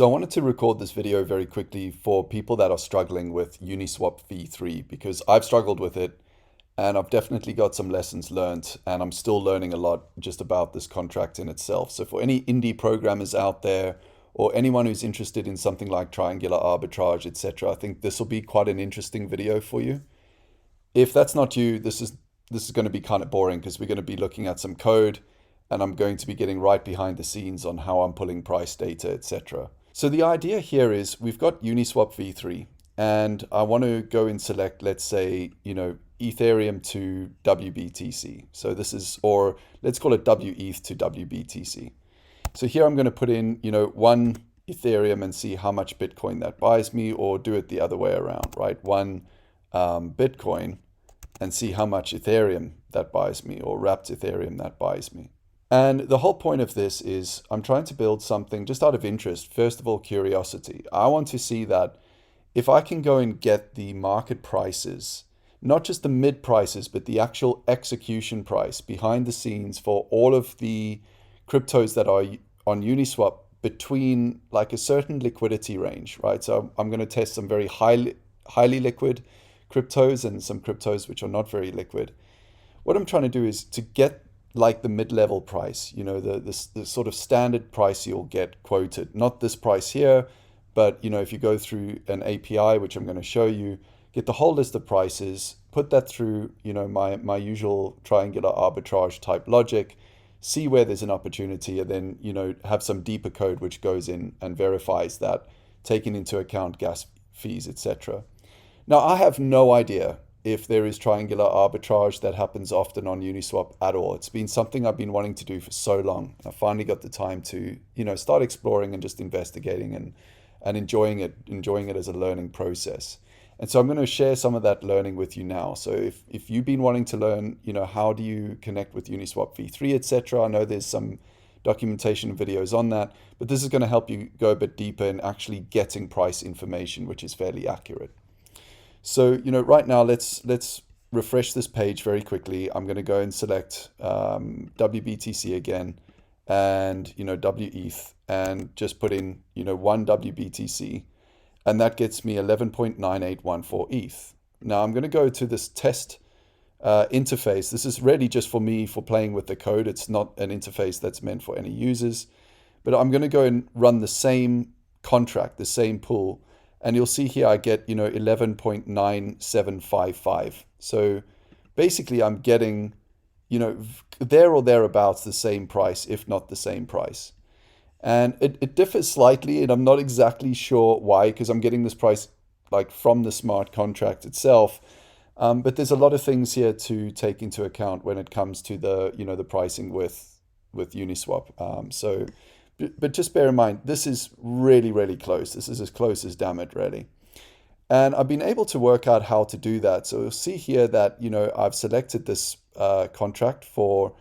So I wanted to record this video very quickly for people that are struggling with Uniswap V3 because I've struggled with it and I've definitely got some lessons learned and I'm still learning a lot just about this contract in itself. So for any indie programmers out there or anyone who's interested in something like triangular arbitrage, etc., I think this will be quite an interesting video for you. If that's not you, this is going to be kind of boring because we're going to be looking at some code and I'm going to be getting right behind the scenes on how I'm pulling price data, etc. So the idea here is we've got Uniswap V3 and I want to go and select, let's say, Ethereum to WBTC. So this is, or let's call it WETH to WBTC. So here I'm going to put in, one Ethereum and see how much Bitcoin that buys me, or do it the other way around, right? One Bitcoin and see how much Ethereum that buys me, or wrapped Ethereum that buys me. And the whole point of this is I'm trying to build something just out of interest. First of all, curiosity. I want to see that if I can go and get the market prices, not just the mid prices, but the actual execution price behind the scenes for all of the cryptos that are on Uniswap between like a certain liquidity range, right? So I'm going to test some very highly liquid cryptos and some cryptos which are not very liquid. What I'm trying to do is to get like the mid-level price, the sort of standard price you'll get quoted. Not this price here, but if you go through an API, which I'm going to show you, get the whole list of prices, put that through, my usual triangular arbitrage type logic, see where there's an opportunity, and then, have some deeper code which goes in and verifies that, taking into account gas fees, etc. Now, I have no idea if there is triangular arbitrage that happens often on Uniswap at all. It's been something I've been wanting to do for so long. I finally got the time to, start exploring and just investigating and enjoying it as a learning process. And so I'm going to share some of that learning with you now. So if you've been wanting to learn, how do you connect with Uniswap V3, etc., I know there's some documentation and videos on that, but this is going to help you go a bit deeper in actually getting price information, which is fairly accurate. So, right now, let's refresh this page very quickly. I'm going to go and select WBTC again and, WETH and just put in, one WBTC. And that gets me 11.9814 ETH. Now, I'm going to go to this test interface. This is really just for me for playing with the code. It's not an interface that's meant for any users. But I'm going to go and run the same contract, the same pool. And you'll see here I get, 11.9755. So basically I'm getting, there or thereabouts the same price, if not the same price. And it differs slightly, and I'm not exactly sure why, because I'm getting this price like from the smart contract itself. But there's a lot of things here to take into account when it comes to the, the pricing with Uniswap. But just bear in mind, this is really, really close. This is as close as damn it, really. And I've been able to work out how to do that. So you'll see here that, I've selected this contract for,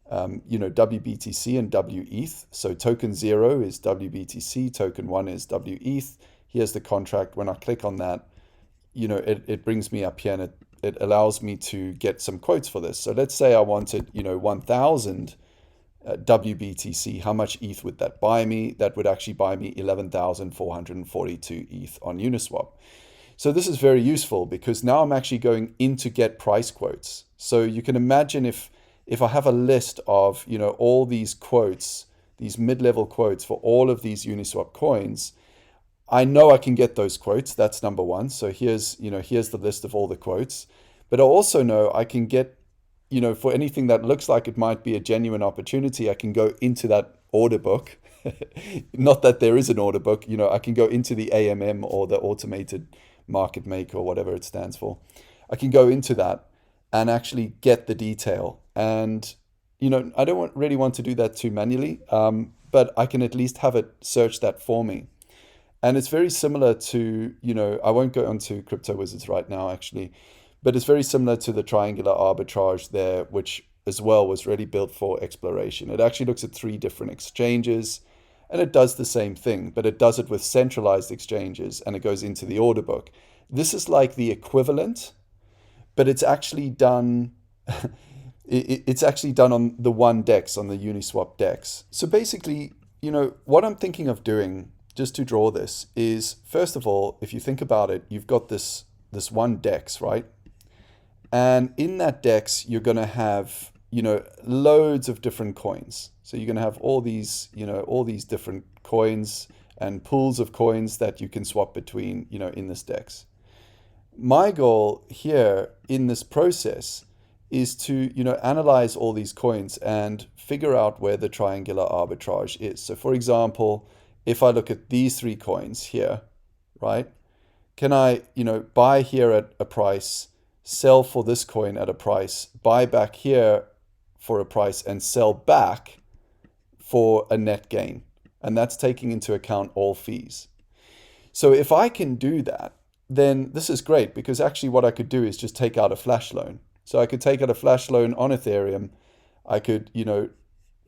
WBTC and WETH. So token 0 is WBTC, token 1 is WETH. Here's the contract. When I click on that, it brings me up here and it allows me to get some quotes for this. So let's say I wanted, 1,000 WBTC, how much ETH would that buy me? That would actually buy me 11,442 ETH on Uniswap. So this is very useful because now I'm actually going in to get price quotes. So you can imagine if I have a list of, all these quotes, these mid-level quotes for all of these Uniswap coins, I know I can get those quotes. That's number one. So here's the list of all the quotes. But I also know I can get, for anything that looks like it might be a genuine opportunity, I can go into that order book. Not that there is an order book, I can go into the AMM or the automated market maker or whatever it stands for. I can go into that and actually get the detail. And, I don't really want to do that too manually, but I can at least have it search that for me. And it's very similar to, I won't go onto Crypto Wizards right now, actually. But it's very similar to the triangular arbitrage there, which as well was really built for exploration. It actually looks at 3 different exchanges and it does the same thing, but it does it with centralized exchanges and it goes into the order book. This is like the equivalent, but it's actually done it's actually done on the one DEX, on the Uniswap DEX. So basically, what I'm thinking of doing just to draw this, is first of all, if you think about it, you've got this one DEX, right? And in that DEX, you're going to have, loads of different coins. So you're going to have all these, all these different coins and pools of coins that you can swap between, in this DEX. My goal here in this process is to, analyze all these coins and figure out where the triangular arbitrage is. So for example, if I look at these three coins here, right, can I, buy here at a price, sell for this coin at a price, buy back here for a price, and sell back for a net gain? And that's taking into account all fees. So if I can do that, then this is great, because actually what I could do is just take out a flash loan. So I could take out a flash loan on Ethereum. I could,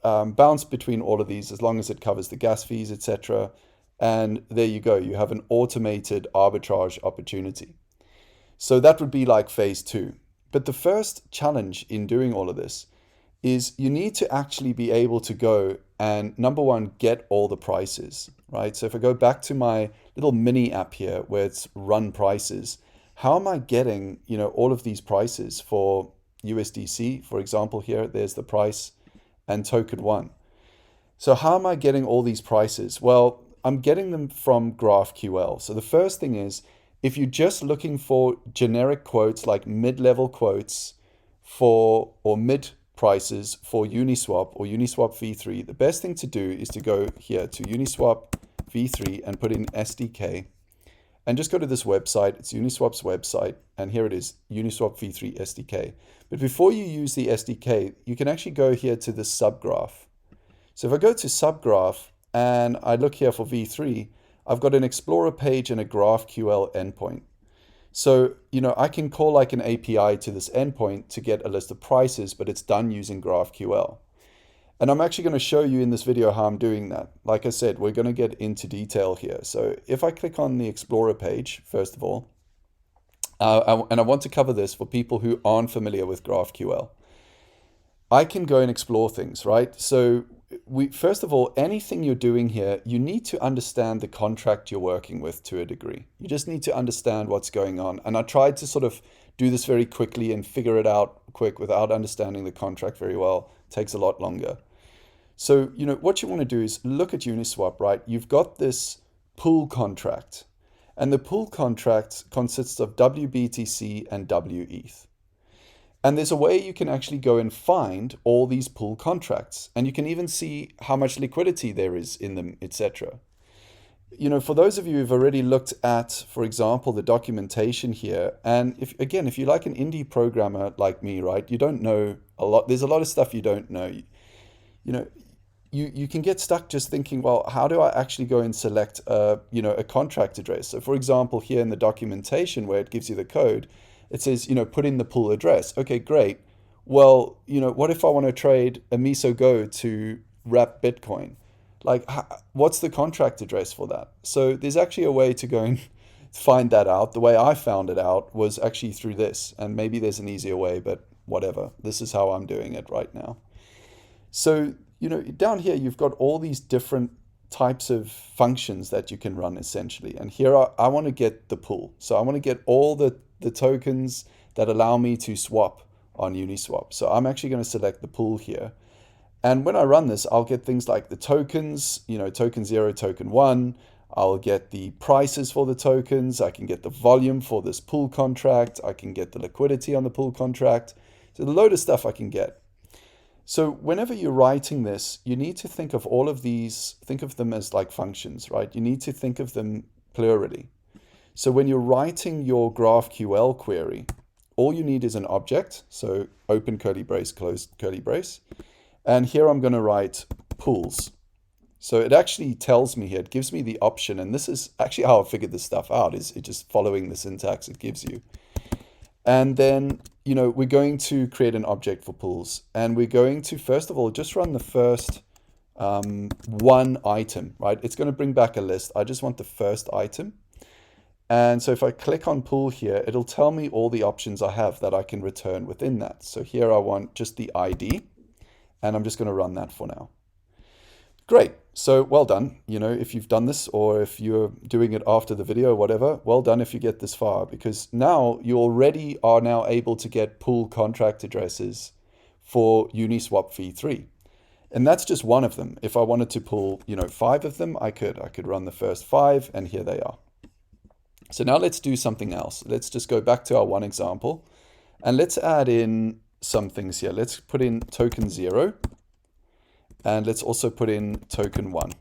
bounce between all of these as long as it covers the gas fees, etc. And there you go. You have an automated arbitrage opportunity. So that would be like phase 2. But the first challenge in doing all of this is you need to actually be able to go and, number one, get all the prices, right? So if I go back to my little mini app here where it's run prices, how am I getting, all of these prices for USDC, for example, here, there's the price, and token 1. So how am I getting all these prices? Well, I'm getting them from GraphQL. So the first thing is, if you're just looking for generic quotes like mid-level quotes for, or mid prices for Uniswap or Uniswap V3, the best thing to do is to go here to Uniswap V3 and put in SDK. And just go to this website. It's Uniswap's website. And here it is, Uniswap V3 SDK. But before you use the SDK, you can actually go here to the subgraph. So if I go to subgraph and I look here for V3, I've got an Explorer page and a GraphQL endpoint. So, I can call like an API to this endpoint to get a list of prices, but it's done using GraphQL. And I'm actually going to show you in this video how I'm doing that. Like I said, we're going to get into detail here. So if I click on the Explorer page, first of all, and I want to cover this for people who aren't familiar with GraphQL, I can go and explore things, right? So first of all, anything you're doing here, you need to understand the contract you're working with to a degree. You just need to understand what's going on. And I tried to sort of do this very quickly and figure it out quick without understanding the contract very well. It takes a lot longer. So, what you want to do is look at Uniswap, right? You've got this pool contract, and the pool contract consists of WBTC and WETH. And there's a way you can actually go and find all these pool contracts, and you can even see how much liquidity there is in them, etc. For those of you who've already looked at, for example, the documentation here, and if you're like an indie programmer like me, right, you don't know a lot. There's a lot of stuff you don't know. You can get stuck just thinking, well, how do I actually go and select a contract address? So for example, here in the documentation where it gives you the code, it says, put in the pool address. Okay, great. Well, what if I want to trade a Miso Go to wrap Bitcoin? Like, what's the contract address for that? So there's actually a way to go and find that out. The way I found it out was actually through this, and maybe there's an easier way, but whatever. This is how I'm doing it right now. So, down here, you've got all these different types of functions that you can run essentially. And here I want to get the pool. So I want to get all the tokens that allow me to swap on Uniswap. So I'm actually going to select the pool here. And when I run this, I'll get things like the tokens, token 0, token 1. I'll get the prices for the tokens. I can get the volume for this pool contract. I can get the liquidity on the pool contract. So a load of stuff I can get. So whenever you're writing this, you need to think of all of these, think of them as like functions, right? You need to think of them plurally. So when you're writing your GraphQL query, all you need is an object. So open curly brace, close curly brace. And here I'm going to write pools. So it actually tells me here, it gives me the option. And this is actually how I figured this stuff out, is it just following the syntax it gives you. And then, we're going to create an object for pools. And we're going to, first of all, just run the first one item, right? It's going to bring back a list. I just want the first item. And so if I click on pool here, it'll tell me all the options I have that I can return within that. So here I want just the ID, and I'm just going to run that for now. Great. So well done. If you've done this or if you're doing it after the video or whatever, well done if you get this far, because now you already are now able to get pool contract addresses for Uniswap V3. And that's just one of them. If I wanted to pull, 5 of them, I could run the first 5 and here they are. So now let's do something else. Let's just go back to our one example and let's add in some things here. Let's put in token 0 and let's also put in token 1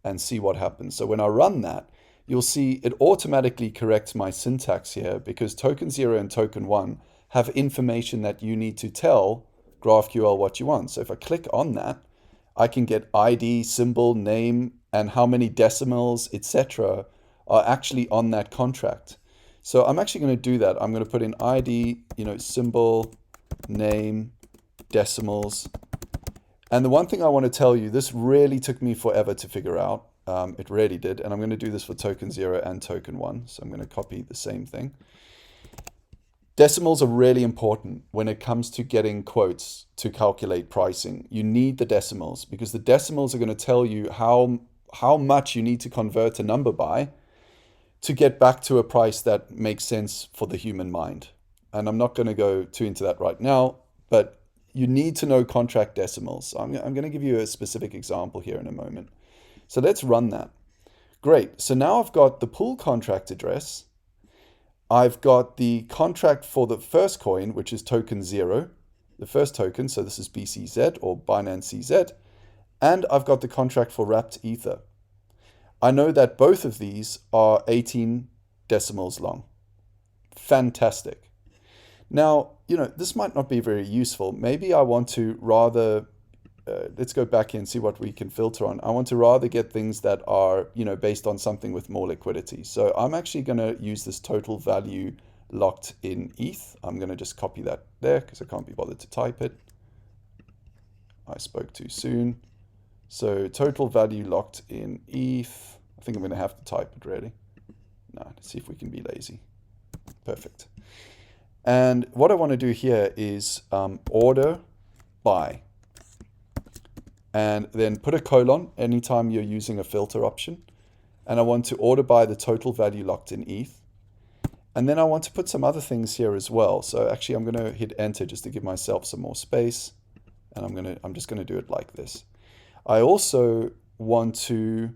and see what happens. So when I run that, you'll see it automatically corrects my syntax here because token 0 and token 1 have information that you need to tell GraphQL what you want. So if I click on that, I can get ID, symbol, name, and how many decimals, etc. are actually on that contract. So I'm actually going to do that. I'm going to put in ID, symbol, name, decimals. And the one thing I want to tell you, this really took me forever to figure out. It really did. And I'm going to do this for token 0 and token 1. So I'm going to copy the same thing. Decimals are really important when it comes to getting quotes to calculate pricing. You need the decimals because the decimals are going to tell you how much you need to convert a number by to get back to a price that makes sense for the human mind. And I'm not going to go too into that right now, but you need to know contract decimals. So I'm going to give you a specific example here in a moment. So let's run that. Great. So now I've got the pool contract address. I've got the contract for the first coin, which is token 0, the first token. So this is BCZ or Binance CZ. And I've got the contract for wrapped ether. I know that both of these are 18 decimals long. Fantastic. Now, this might not be very useful. Maybe I want to rather, let's go back here and see what we can filter on. I want to rather get things that are, based on something with more liquidity. So I'm actually going to use this total value locked in ETH. I'm going to just copy that there because I can't be bothered to type it. I spoke too soon. So total value locked in ETH. I think I'm going to have to type it really. No, let's see if we can be lazy. Perfect. And what I want to do here is order by. And then put a colon anytime you're using a filter option. And I want to order by the total value locked in ETH. And then I want to put some other things here as well. So actually I'm going to hit enter just to give myself some more space. And I'm just going to do it like this. I also want to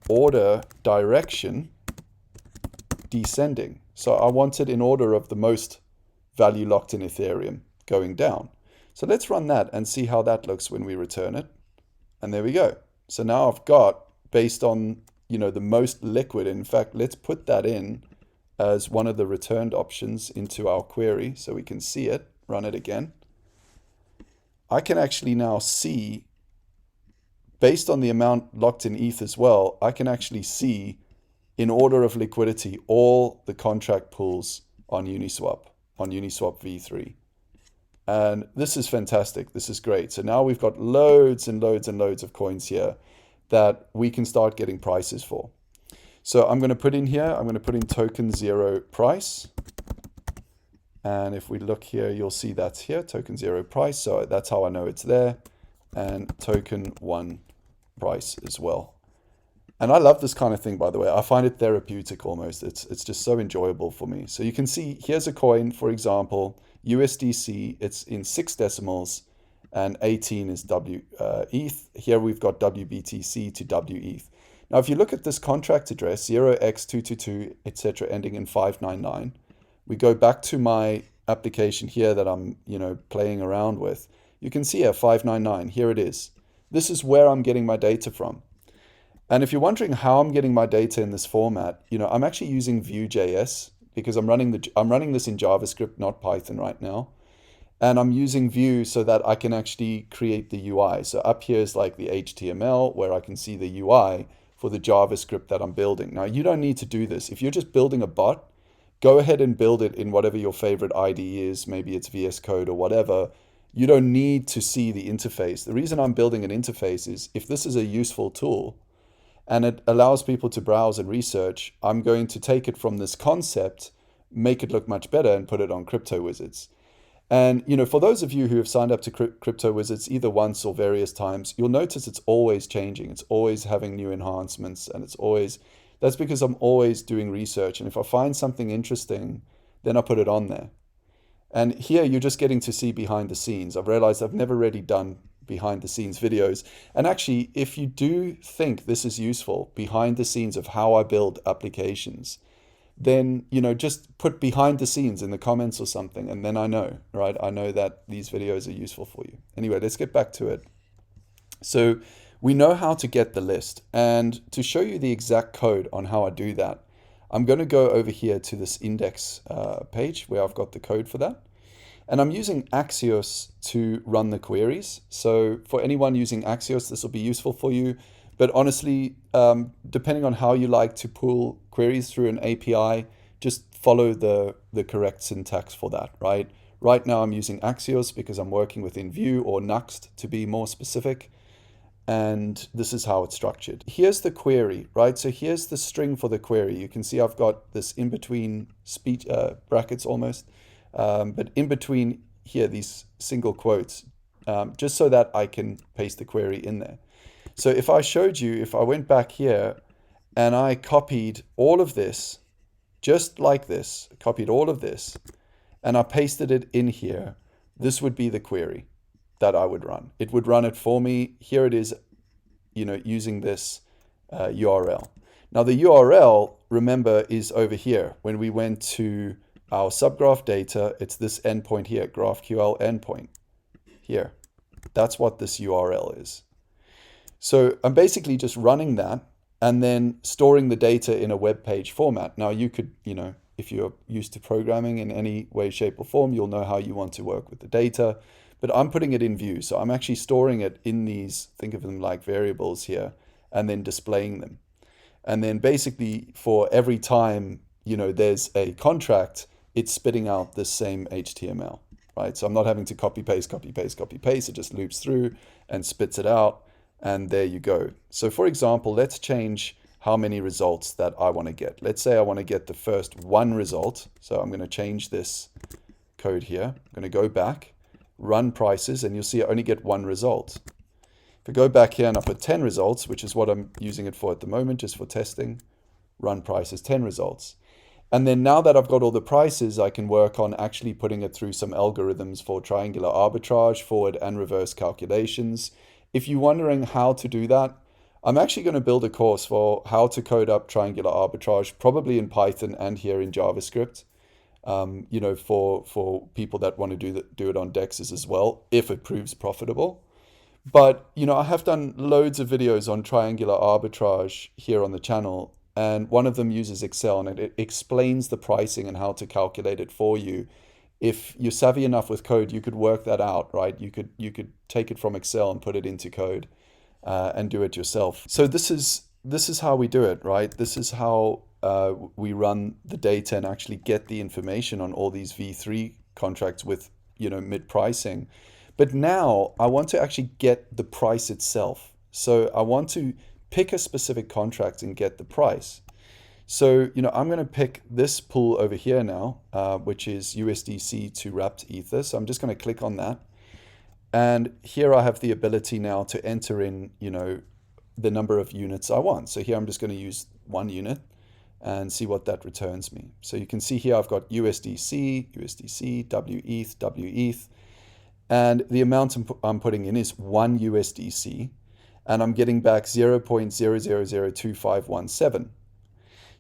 order direction descending. So I want it in order of the most value locked in Ethereum going down. So let's run that and see how that looks when we return it. And there we go. So now I've got, based on, the most liquid, in fact, let's put that in as one of the returned options into our query so we can see it, run it again. I can actually now see, based on the amount locked in ETH as well, I can actually see in order of liquidity all the contract pools on Uniswap V3. And this is fantastic. This is great. So now we've got loads and loads and loads of coins here that we can start getting prices for. So I'm going to put in here, I'm going to put in token 0 price. And if we look here, you'll see that's here, token 0 price. So that's how I know it's there. And token 1 price as well. And I love this kind of thing, by the way. I find it therapeutic almost. It's just so enjoyable for me. So you can see here's a coin, for example, USDC. It's in 6 decimals and 18 is ETH. Here we've got WBTC to WETH. Now, if you look at this contract address, 0x222, etc., ending in 599, we go back to my application here that I'm, playing around with. You can see here 599. Here it is. This is where I'm getting my data from. And if you're wondering how I'm getting my data in this format, I'm actually using Vue.js because I'm running this in JavaScript, not Python right now. And I'm using Vue so that I can actually create the UI. So up here is like the HTML where I can see the UI for the JavaScript that I'm building. Now, you don't need to do this. If you're just building a bot, go ahead and build it in whatever your favorite IDE is. Maybe it's VS Code or whatever. You don't need to see the interface. The reason I'm building an interface is if this is a useful tool, and it allows people to browse and research, I'm going to take it from this concept, make it look much better, and put it on Crypto Wizards. And, for those of you who have signed up to Crypto Wizards either once or various times, you'll notice it's always changing. It's always having new enhancements, and that's because I'm always doing research. And if I find something interesting, then I put it on there. And here you're just getting to see behind the scenes. I've realized I've never really done behind the scenes videos. And actually, if you do think this is useful, behind the scenes of how I build applications, then, just put behind the scenes in the comments or something. And then I know, right? I know that these videos are useful for you. Anyway, let's get back to it. So we know how to get the list. And to show you the exact code on how I do that, I'm going to go over here to this index page where I've got the code for that. And I'm using Axios to run the queries. So for anyone using Axios, this will be useful for you. But honestly, depending on how you like to pull queries through an API, just follow the correct syntax for that, right? Right now I'm using Axios because I'm working within Vue or Nuxt to be more specific. And this is how it's structured. Here's the query, right? So here's the string for the query. You can see I've got this in between speech brackets almost, but in between here, these single quotes, just so that I can paste the query in there. So if I showed you, if I went back here and I copied all of this, just like this, copied all of this, and I pasted it in here, this would be the query that I would run. It would run it for me. Here it is, using this URL. Now the URL, remember, is over here. When we went to our subgraph data, it's this endpoint here, GraphQL endpoint here. That's what this URL is. So I'm basically just running that and then storing the data in a web page format. Now you could, if you're used to programming in any way, shape or form, you'll know how you want to work with the data. But I'm putting it in Vue. So I'm actually storing it in these, think of them like variables here, and then displaying them. And then basically for every time, there's a contract, it's spitting out the same HTML, right? So I'm not having to copy, paste, copy, paste, copy, paste. It just loops through and spits it out. And there you go. So for example, let's change how many results that I want to get. Let's say I want to get the first one result. So I'm going to change this code here. I'm going to go back, run prices, and you'll see I only get one result. If I go back here and I put 10 results, which is what I'm using it for at the moment, just for testing, run prices, 10 results. And then now that I've got all the prices, I can work on actually putting it through some algorithms for triangular arbitrage, forward and reverse calculations. If you're wondering how to do that, I'm actually going to build a course for how to code up triangular arbitrage, probably in Python and here in JavaScript, for people that want to do it on DEXs as well, if it proves profitable. But, I have done loads of videos on triangular arbitrage here on the channel, and one of them uses Excel, and it explains the pricing and how to calculate it for you. If you're savvy enough with code, you could work that out, right? You could take it from Excel and put it into code and do it yourself. So this is how we do it, right? This is how we run the data and actually get the information on all these V3 contracts with, mid pricing. But now I want to actually get the price itself. So I want to pick a specific contract and get the price. So, I'm going to pick this pool over here now, which is USDC to wrapped Ether. So I'm just going to click on that. And here I have the ability now to enter in, the number of units I want. So here I'm just going to use 1 unit and see what that returns me. So you can see here I've got USDC, WETH, WETH. And the amount I'm putting in is 1 USDC. And I'm getting back 0.00025517.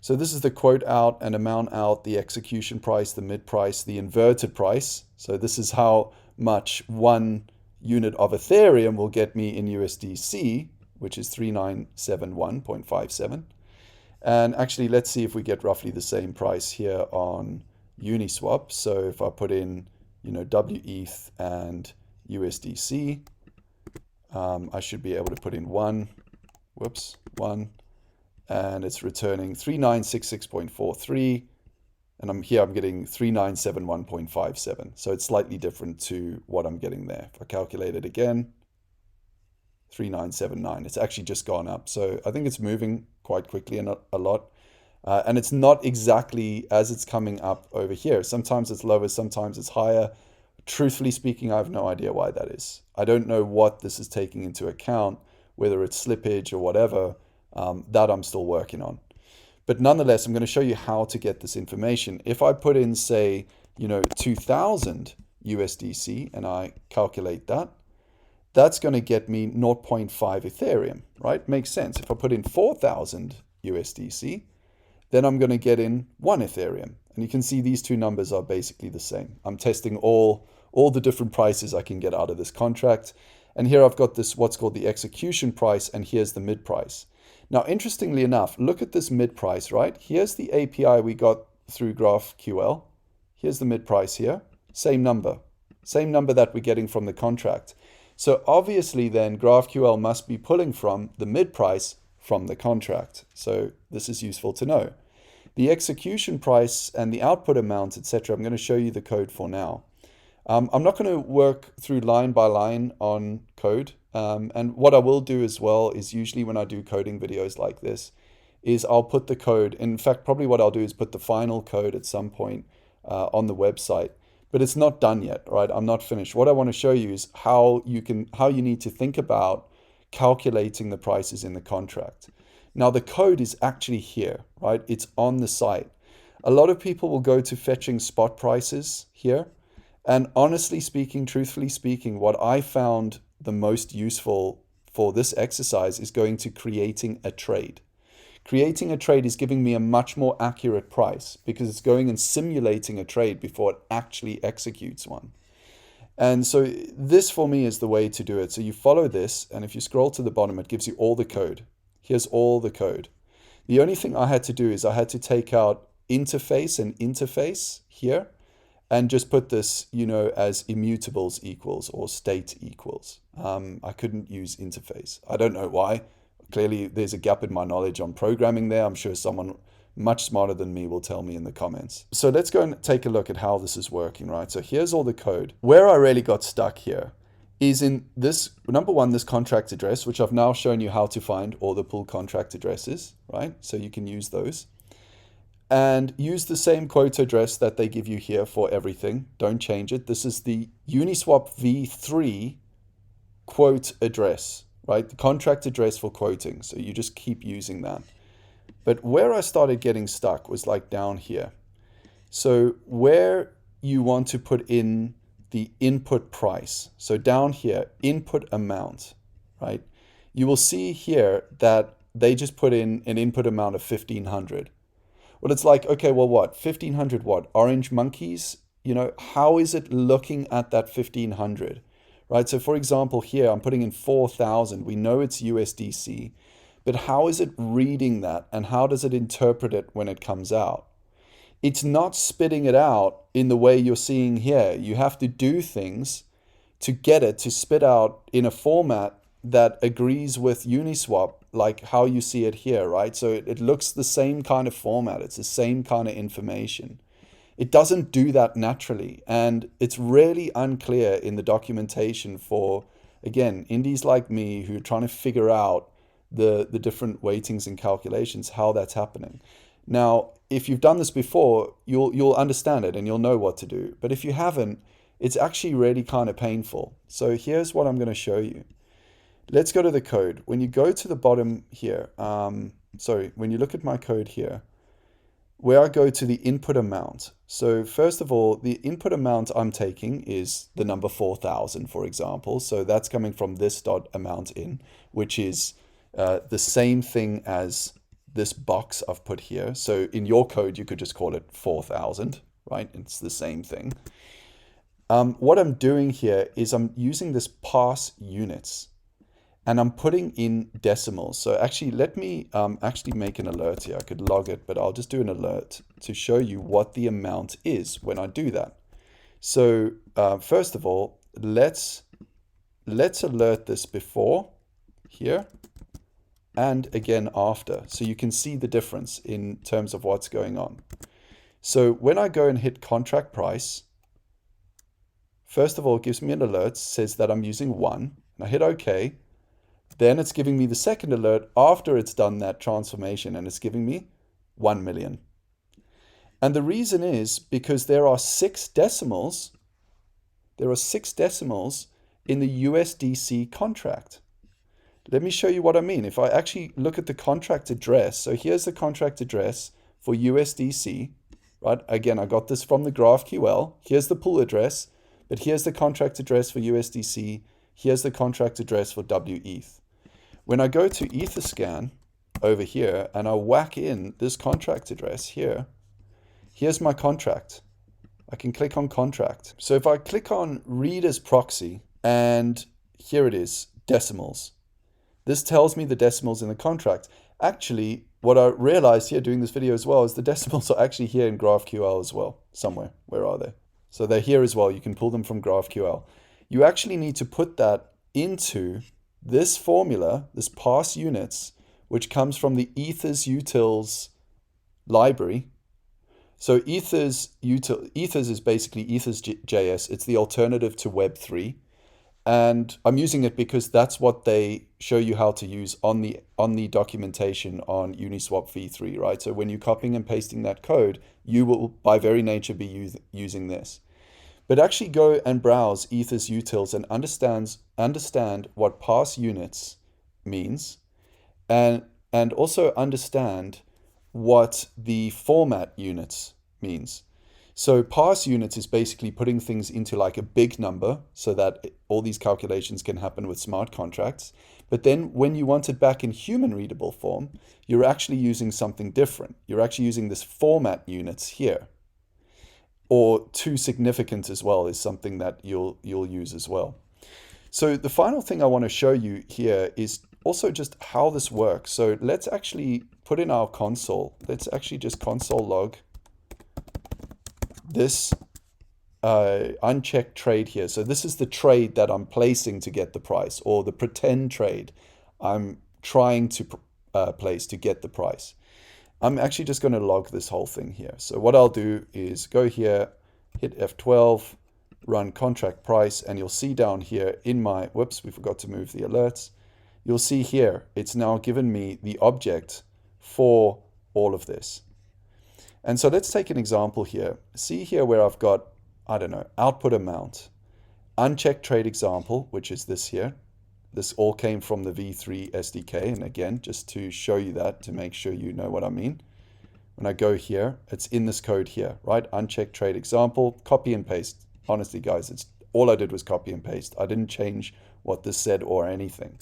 So this is the quote out and amount out, the execution price, the mid price, the inverted price. So this is how much 1 unit of Ethereum will get me in USDC, which is 3971.57. And actually, let's see if we get roughly the same price here on Uniswap. So if I put in, WETH and USDC, I should be able to put in 1, and it's returning 3966.43, and I'm getting 3971.57. So it's slightly different to what I'm getting there. If I calculate it again, 3979, it's actually just gone up. So I think it's moving quite quickly and a lot. And it's not exactly as it's coming up over here. Sometimes it's lower, sometimes it's higher. truthfully speaking, I have no idea why that is. I don't know what this is taking into account, whether it's slippage or whatever, that I'm still working on. But nonetheless, I'm going to show you how to get this information. If I put in, say, 2000 USDC and I calculate that, that's going to get me 0.5 Ethereum, right? Makes sense. If I put in 4,000 USDC, then I'm going to get in 1 Ethereum. And you can see these two numbers are basically the same. I'm testing all the different prices I can get out of this contract. And here I've got this, what's called the execution price, and here's the mid price. Now, interestingly enough, look at this mid price, right? Here's the API we got through GraphQL. Here's the mid price here. Same number that we're getting from the contract. So obviously then GraphQL must be pulling from the mid price from the contract. So this is useful to know. The execution price and the output amount, etc., I'm going to show you the code for now. I'm not going to work through line by line on code. And what I will do as well is usually when I do coding videos like this, is I'll put the code. In fact, probably what I'll do is put the final code at some point on the website. But it's not done yet, right? I'm not finished. What I want to show you is how you need to think about calculating the prices in the contract. Now, the code is actually here, right? It's on the site. A lot of people will go to fetching spot prices here. And honestly speaking, truthfully speaking, what I found the most useful for this exercise is going to creating a trade. Creating a trade is giving me a much more accurate price because it's going and simulating a trade before it actually executes one. And so this for me is the way to do it. So you follow this, and if you scroll to the bottom, it gives you all the code. Here's all the code. The only thing I had to do is I had to take out interface and interface here and just put this, as immutables equals or state equals. I couldn't use interface. I don't know why. Clearly, there's a gap in my knowledge on programming there. I'm sure someone much smarter than me will tell me in the comments. So let's go and take a look at how this is working, right? So here's all the code. Where I really got stuck here is in this, number one, this contract address, which I've now shown you how to find all the pull contract addresses, right? So you can use those. And use the same quote address that they give you here for everything. Don't change it. This is the Uniswap V3 quote address, right? The contract address for quoting. So you just keep using that. But where I started getting stuck was like down here. So where you want to put in the input price. So down here, input amount, right? You will see here that they just put in an input amount of 1,500. Well, it's like, okay, well, what? 1,500 what? Orange monkeys? How is it looking at that 1,500? Right? So for example, here I'm putting in 4,000. We know it's USDC, but how is it reading that and how does it interpret it when it comes out? It's not spitting it out in the way you're seeing here. You have to do things to get it to spit out in a format that agrees with Uniswap, like how you see it here, right? So it looks the same kind of format. It's the same kind of information. It doesn't do that naturally. And it's really unclear in the documentation for, again, indies like me who are trying to figure out the different weightings and calculations, how that's happening. Now, if you've done this before, you'll understand it and you'll know what to do. But if you haven't, it's actually really kind of painful. So here's what I'm going to show you. Let's go to the code. When you go to the bottom here, when you look at my code here, where I go to the input amount. So first of all, the input amount I'm taking is the number 4,000, for example. So that's coming from this dot amount in, which is the same thing as this box I've put here. So in your code, you could just call it 4,000, right? It's the same thing. What I'm doing here is I'm using this parse units. And I'm putting in decimals. So actually, let me actually make an alert here. I could log it, but I'll just do an alert to show you what the amount is when I do that. So first of all, let's alert this before here and again after. So you can see the difference in terms of what's going on. So when I go and hit contract price, first of all, it gives me an alert, says that I'm using 1. And I hit OK. Then it's giving me the second alert after it's done that transformation, and it's giving me 1 million. And the reason is because there are 6 decimals there are 6 decimals in the USDC contract. Let me show you what I mean. If I actually look at the contract address, so here's the contract address for USDC, right? Again, I got this from the GraphQL. Here's the pool address, but here's the contract address for USDC. Here's the contract address for WETH. When I go to Etherscan over here and I whack in this contract address here, here's my contract. I can click on contract. So if I click on read as proxy, and here it is, decimals. This tells me the decimals in the contract. Actually, what I realized here doing this video as well is the decimals are actually here in GraphQL as well, somewhere. Where are they? So they're here as well. You can pull them from GraphQL. You actually need to put that into this formula, this parse units, which comes from the ethers utils library. So ethers is basically ethers.js. It's the alternative to Web3. And I'm using it because that's what they show you how to use on the documentation on Uniswap V3, right? So when you're copying and pasting that code, you will by very nature be using this. But actually go and browse ethers utils and understand what parse units means, and also understand what the format units means. So parse units is basically putting things into like a big number so that all these calculations can happen with smart contracts. But then when you want it back in human readable form, you're actually using something different. You're actually using this format units here. Or too significant as well is something that you'll use as well. So the final thing I want to show you here is also just how this works. So let's actually put in our console. Let's actually just console log this unchecked trade here. So this is the trade that I'm placing to get the price, or the pretend trade I'm trying to place to get the price. I'm actually just going to log this whole thing here. So what I'll do is go here, hit F12, run contract price, and you'll see down here in my, whoops, we forgot to move the alerts. You'll see here, it's now given me the object for all of this. And so let's take an example here. See here where I've got, I don't know, output amount, unchecked trade example, which is this here. This all came from the V3 SDK. And again, just to show you that, to make sure you know what I mean. When I go here, it's in this code here, right? Unchecked trade example, copy and paste. Honestly, guys, it's all I did was copy and paste. I didn't change what this said or anything.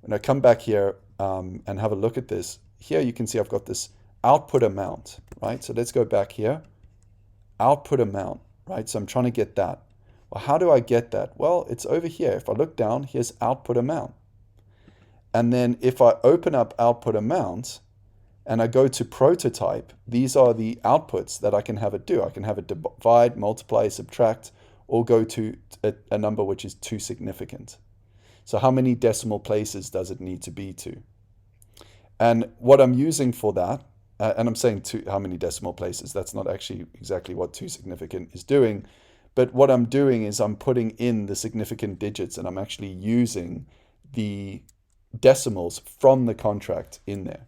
When I come back here and have a look at this, here you can see I've got this output amount, right? So let's go back here. Output amount, right? So I'm trying to get that. Well, how do I get that? Well, it's over here. If I look down, here's output amount. And then if I open up output amount and I go to prototype, these are the outputs that I can have it do. I can have it divide, multiply, subtract, or go to a number which is too significant. So how many decimal places does it need to be to? And what I'm using for that, and I'm saying how many decimal places, that's not actually exactly what too significant is doing. But what I'm doing is I'm putting in the significant digits and I'm actually using the decimals from the contract in there.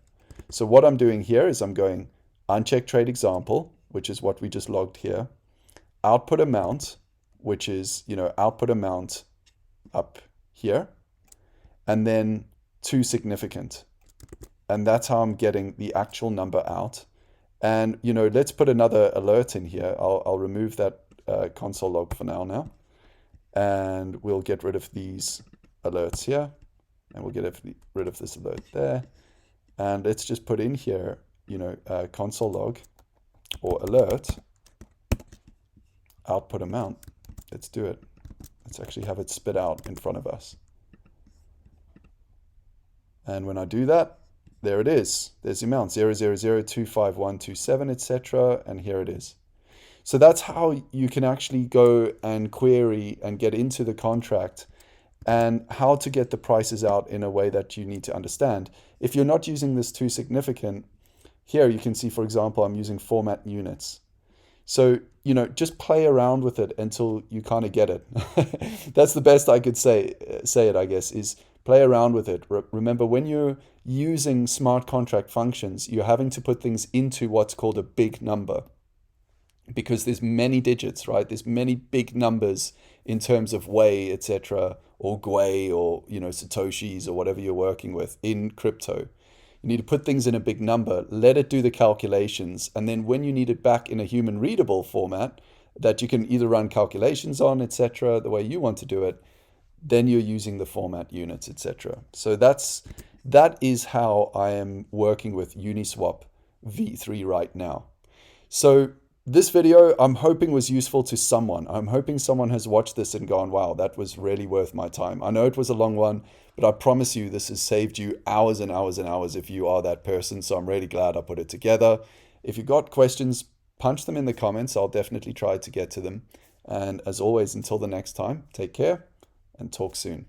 So what I'm doing here is I'm going unchecked trade example, which is what we just logged here, output amount, which is, output amount up here, and then too significant. And that's how I'm getting the actual number out. And, let's put another alert in here. I'll remove that console log for now. And we'll get rid of these alerts here. And we'll get rid of this alert there. And let's just put in here, console log or alert output amount. Let's do it. Let's actually have it spit out in front of us. And when I do that, there it is. There's the amount 000025127, etc. And here it is. So that's how you can actually go and query and get into the contract and how to get the prices out in a way that you need to understand. If you're not using this too significant, here you can see, for example, I'm using format units. So, just play around with it until you kind of get it. That's the best I could say it, I guess, is play around with it. Remember, when you're using smart contract functions, you're having to put things into what's called a big number. because there's many digits, right? There's many big numbers in terms of Wei, etc., or Gwei, or Satoshis, or whatever you're working with in crypto. You need to put things in a big number, let it do the calculations, and then when you need it back in a human readable format that you can either run calculations on, etc., the way you want to do it, then you're using the format units, etc. So that is how I am working with Uniswap V3 right now. So this video, I'm hoping, was useful to someone. I'm hoping someone has watched this and gone, wow, that was really worth my time. I know it was a long one, but I promise you this has saved you hours and hours and hours if you are that person. So I'm really glad I put it together. If you've got questions, punch them in the comments. I'll definitely try to get to them. And as always, until the next time, take care and talk soon.